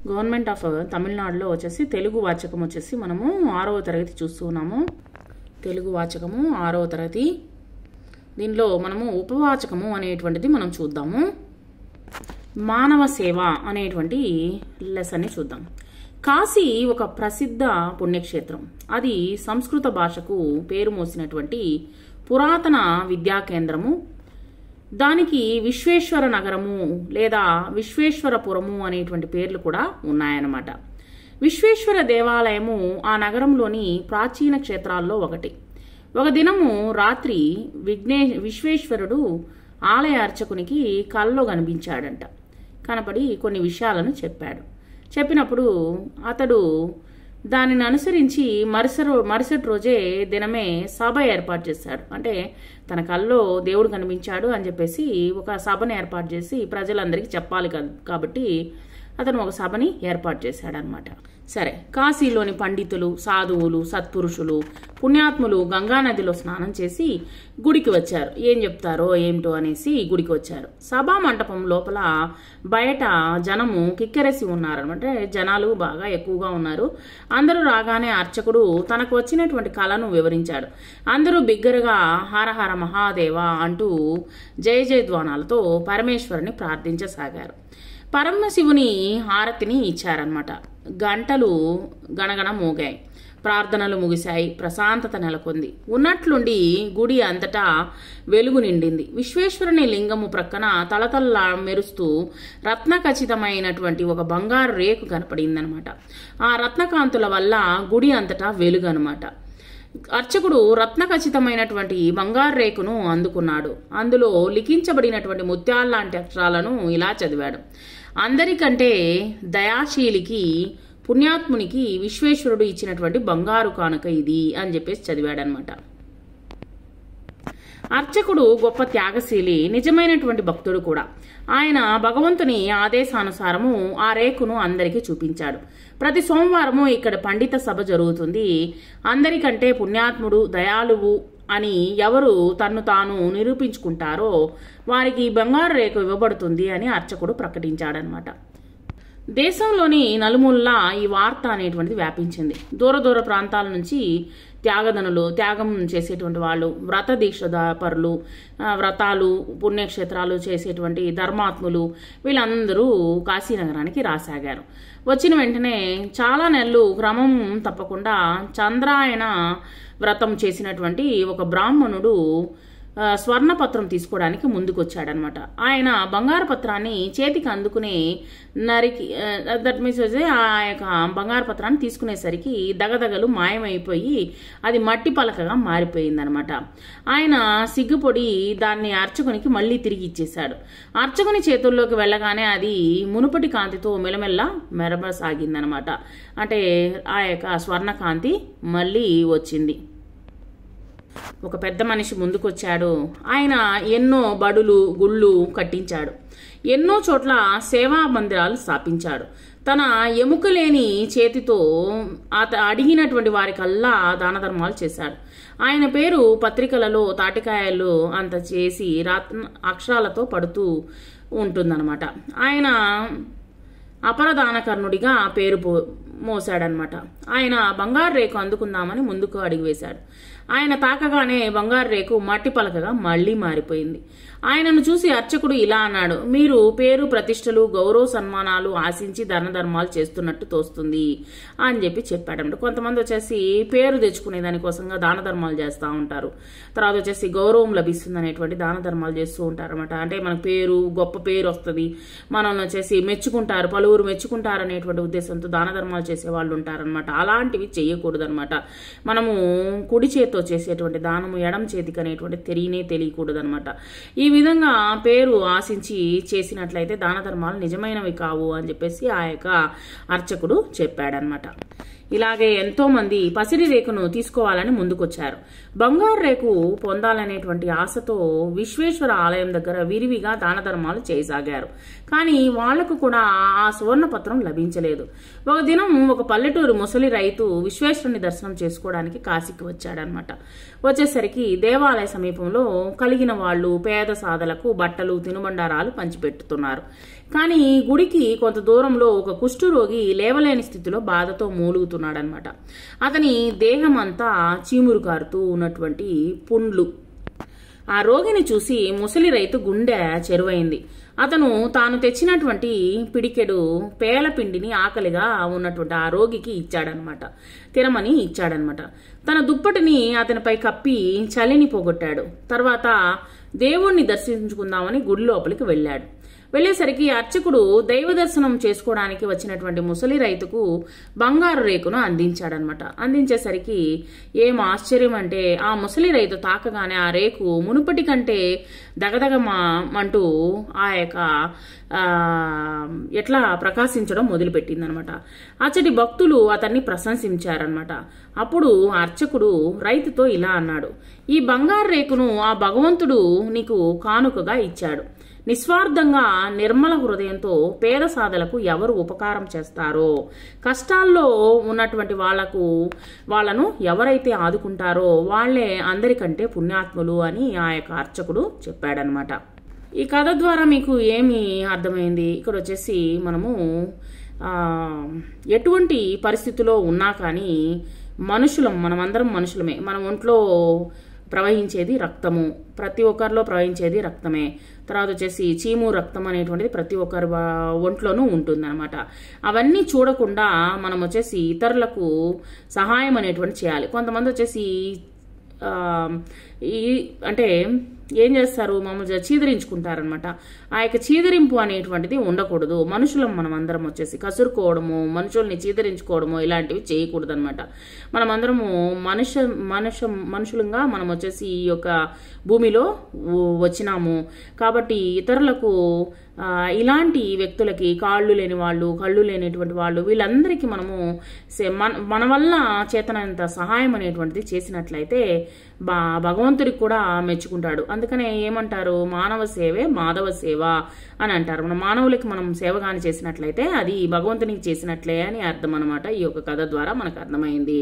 Government of తమిళనాడులో వచ్చేసి తెలుగు వాచకం వచ్చేసి మనము 6వ తరగతి చూస్తున్నాము. తెలుగు వాచకము 6వ తరగతి. దీనిలో మనము ఉపవాచకము అనేటువంటిది మనం చూద్దాము. మానవ సేవ అనేటువంటి లెసన్ని చూద్దాం. కాశీ ఒక ప్రసిద్ధ పుణ్యక్షేత్రం. అది సంస్కృత భాషకు పేరు మోసినటువంటి పురాతన విద్యా కేంద్రము. దానికి విశ్వేశ్వర నగరము లేదా విశ్వేశ్వరపురము అనేటువంటి పేర్లు కూడా ఉన్నాయన్నమాట. విశ్వేశ్వర దేవాలయము ఆ నగరంలోని ప్రాచీన క్షేత్రాల్లో ఒకటి. ఒక దినము రాత్రి విశ్వేశ్వరుడు ఆలయ అర్చకునికి కల్లో కనిపించాడంట. కనపడి కొన్ని విషయాలను చెప్పాడు. చెప్పినప్పుడు అతడు దానిని అనుసరించి మరుసటి రోజే దినమే సభ ఏర్పాటు చేశాడు. అంటే తన కల్లో దేవుడు కనిపించాడు అని చెప్పేసి ఒక సభను ఏర్పాటు చేసి ప్రజలందరికీ చెప్పాలి కాబట్టి అతను ఒక సభని ఏర్పాటు చేశాడనమాట. సరే, కాశీలోని పండితులు, సాధువులు, సత్పురుషులు, పుణ్యాత్ములు గంగానదిలో స్నానం చేసి గుడికి వచ్చారు. ఏం చెప్తారో ఏమిటో అనేసి గుడికి వచ్చారు. సభా మంటపం లోపల బయట జనము కిక్కెరసి ఉన్నారనమాట. జనాలు బాగా ఎక్కువగా ఉన్నారు. అందరూ రాగానే అర్చకుడు తనకు వచ్చినటువంటి కళను వివరించాడు. అందరూ బిగ్గరగా హర హర మహాదేవ అంటూ జయ జయధ్వానాలతో పరమేశ్వరుని ప్రార్థించసాగారు. పరమశివుని హారతిని ఇచ్చారనమాట. గంటలు గణగణ మోగాయి. ప్రార్థనలు ముగిశాయి. ప్రశాంతత నెలకొంది. ఉన్నట్లుండి గుడి అంతటా వెలుగు నిండింది. విశ్వేశ్వరుని లింగము ప్రక్కన తలతల్లా మెరుస్తూ రత్నఖచితమైనటువంటి ఒక బంగారు రేకు కనపడిందనమాట. ఆ రత్నకాంతుల వల్ల గుడి అంతటా వెలుగు అనమాట. అర్చకుడు రత్నఖచితమైనటువంటి బంగారు రేకును అందుకున్నాడు. అందులో లిఖించబడినటువంటి ముత్యాల్లాంటి అక్షరాలను ఇలా చదివాడు. అందరికంటే దయాశీలికి, పుణ్యాత్మునికి విశ్వేశ్వరుడు ఇచ్చినటువంటి బంగారు కానుక ఇది అని చెప్పేసి చదివాడనమాట. అర్చకుడు గొప్ప త్యాగశీలి, నిజమైనటువంటి భక్తుడు కూడా. ఆయన భగవంతుని ఆదేశానుసారము ఆ రేకును అందరికీ చూపించాడు. ప్రతి సోమవారము ఇక్కడ పండిత సభ జరుగుతుంది. అందరికంటే పుణ్యాత్ముడు, దయాళువు అని ఎవరు తన్ను తాను నిరూపించుకుంటారో వారికి బంగారు రేకు ఇవ్వబడుతుంది అని అర్చకుడు ప్రకటించాడనమాట. దేశంలోని నలుమూలలా ఈ వార్త అనేటువంటిది వ్యాపించింది. దూర ప్రాంతాల నుంచి త్యాగధనులు, త్యాగం చేసేటువంటి వాళ్ళు, వ్రత దీక్షపరులు, వ్రతాలు, పుణ్యక్షేత్రాలు చేసేటువంటి ధర్మాత్ములు వీళ్ళందరూ కాశీనగరానికి రాసాగారు. వచ్చిన వెంటనే చాలా నెలలు క్రమం తప్పకుండా చంద్రాయణ వ్రతం చేసినటువంటి ఒక బ్రాహ్మణుడు స్వర్ణపత్రం తీసుకోవడానికి ముందుకొచ్చాడనమాట. ఆయన బంగారు పత్రాన్ని చేతికి అందుకునే దట్ మీన్స్ ఆ యొక్క బంగారు పత్రాన్ని తీసుకునేసరికి దగదగలు మాయమైపోయి అది మట్టి పలకగా మారిపోయిందనమాట. ఆయన సిగ్గుపొడి దాన్ని అర్చకునికి మళ్ళీ తిరిగి ఇచ్చేశాడు. అర్చకుని చేతుల్లోకి వెళ్ళగానే అది మునుపటి కాంతితో మెలమెల్ల మెరబసాగిందనమాట. అంటే ఆ యొక్క స్వర్ణకాంతి మళ్ళీ వచ్చింది. ఒక పెద్ద మనిషి ముందుకొచ్చాడు. ఆయన ఎన్నో బడులు, గుళ్ళు కట్టించాడు. ఎన్నో చోట్ల సేవా మందిరాలు స్థాపించాడు. తన ఎముకలేని చేతితో అడిగినటువంటి వారికల్లా దాన ధర్మాలు చేశాడు. ఆయన పేరు పత్రికలలో తాటికాయలు అంత చేసి అక్షరాలతో పడుతూ ఉంటుందన్నమాట. ఆయన అపరదానకర్ణుడిగా పేరు మోసాడనమాట. ఆయన బంగారు రేకు అందుకుందామని ముందుకు అడిగి వేశాడు. ఆయన తాకగానే బంగారు రేకు మట్టి పలకగా మళ్లీ మారిపోయింది. ఆయనను చూసి అర్చకుడు ఇలా అన్నాడు, మీరు పేరు, ప్రతిష్టలు, గౌరవ సన్మానాలు ఆశించి దాన ధర్మాలు చేస్తున్నట్టు తోస్తుంది అని చెప్పాడన్నమాట. కొంతమంది వచ్చేసి పేరు తెచ్చుకునే దానికోసంగా దాన ధర్మాలు చేస్తూ ఉంటారు. తర్వాత వచ్చేసి గౌరవం లభిస్తుంది అనేటువంటి దాన ధర్మాలు చేస్తూ ఉంటారు అనమాట. అంటే మనకు పేరు, గొప్ప పేరు వస్తుంది, మనల్ని వచ్చేసి మెచ్చుకుంటారు, పలువురు మెచ్చుకుంటారు అనేటువంటి ఉద్దేశంతో దాన ధర్మాలు చేసే వాళ్ళు ఉంటారనమాట. అలాంటివి చేయకూడదు అనమాట. మనము కుడి చేతితో చేసేటువంటి దానము ఎడం చేతికి అనేటువంటి తెలియకూడదు అనమాట. ఈ విధంగా పేరు ఆశించి చేసినట్లయితే దాన ధర్మాలు నిజమైనవి కావు అని చెప్పేసి ఆ యొక్క అర్చకుడు చెప్పాడనమాట. ఇలాగే ఎంతో మంది పసిడి రేకును తీసుకోవాలని ముందుకొచ్చారు. బంగారు రేకు పొందాలనేటువంటి ఆశతో విశ్వేశ్వర ఆలయం దగ్గర విరివిగా దాన ధర్మాలు చేయసాగారు. కానీ వాళ్లకు కూడా ఆ సువర్ణ పత్రం లభించలేదు. ఒక దినం ఒక పల్లెటూరు ముసలి రైతు విశ్వేశ్వరుని దర్శనం చేసుకోవడానికి కాశీకి వచ్చాడనమాట. వచ్చేసరికి దేవాలయ సమీపంలో కలిగిన వాళ్ళు పేద సాధలకు బట్టలు తినుబండారాలు పంచిపెట్టుతున్నారు. కానీ గుడికి కొంత దూరంలో ఒక కుష్ఠరోగి లేవలేని స్థితిలో బాధతో మూలుగుతున్నాడనమాట. అతని దేహం అంతా చీమురు కారుతూ ఉన్నటువంటి పుండ్లు. ఆ రోగిని చూసి ముసలి రైతు గుండె చెరువైంది. అతను తాను తెచ్చినటువంటి పిడికెడు పేలపిండిని ఆకలిగా ఉన్నటువంటి ఆ రోగికి ఇచ్చాడనమాట. తినమని ఇచ్చాడనమాట. తన దుప్పటిని అతనిపై కప్పి చలిని పోగొట్టాడు. తర్వాత దేవుణ్ణి దర్శించుకుందామని గుడి లోపలికి వెళ్ళాడు. వెళ్లేసరికి అర్చకుడు దైవ దర్శనం చేసుకోవడానికి వచ్చినటువంటి ముసలి రైతుకు బంగారు రేకును అందించాడనమాట. అందించేసరికి ఏం ఆశ్చర్యం అంటే ఆ ముసలి రైతు తాకగానే ఆ రేకు మునుపటి కంటే దగదగమంటూ ఆ యొక్క ఎట్లా ప్రకాశించడం మొదలుపెట్టిందనమాట. అచ్చటి భక్తులు అతన్ని ప్రశంసించారనమాట. అప్పుడు అర్చకుడు రైతుతో ఇలా అన్నాడు, ఈ బంగారు రేకును ఆ భగవంతుడు నీకు కానుకగా ఇచ్చాడు. నిస్వార్థంగా నిర్మల హృదయంతో పేద సాధలకు ఎవరు ఉపకారం చేస్తారో, కష్టాల్లో ఉన్నటువంటి వాళ్ళను ఎవరైతే ఆదుకుంటారో వాళ్లే అందరికంటే పుణ్యాత్ములు అని ఆ యొక్క అర్చకుడు చెప్పాడనమాట. ఈ కథ ద్వారా మీకు ఏమి అర్థమైంది? ఇక్కడ వచ్చేసి మనము ఎటువంటి పరిస్థితిలో ఉన్నా కానీ మనమందరం మనుషులమే. మన ఒంట్లో ప్రవహించేది రక్తము, ప్రతి ఒక్కరిలో ప్రవహించేది రక్తమే. తర్వాత వచ్చేసి చీము రక్తం అనేటువంటిది ప్రతి ఒక్కరి ఒంట్లోనూ ఉంటుందన్నమాట. అవన్నీ చూడకుండా మనం వచ్చేసి ఇతరులకు సహాయం అనేటువంటి చేయాలి. కొంతమంది వచ్చేసి అంటే ఏం చేస్తారు, మామూలుగా చీదరించుకుంటారనమాట. ఆ యొక్క చీదరింపు అనేటువంటిది ఉండకూడదు. మనుషులం మనం అందరం వచ్చేసి కసురుకోవడము, మనుషుల్ని చీదరించుకోవడము ఇలాంటివి చేయకూడదు అనమాట. మనమందరము మనుషులంగా మనం వచ్చేసి ఈ యొక్క భూమిలో వచ్చినాము కాబట్టి ఇతరులకు ఇలాంటి వ్యక్తులకి కాళ్ళు లేని వాళ్ళు, కళ్ళు లేనిటువంటి వాళ్ళు, వీళ్ళందరికీ మనము మన వల్ల చేతనంత సహాయం అనేటువంటిది చేసినట్లయితే భగవంతుడికి కూడా మెచ్చుకుంటాడు. అందుకనే ఏమంటారు, మానవ సేవే మాధవ సేవ అని అంటారు. మన మానవులకి మనం సేవ గాని చేసినట్లయితే అది భగవంతునికి చేసినట్లే అని అర్థం అనమాట. ఈ యొక్క కథ ద్వారా మనకు అర్థమైంది.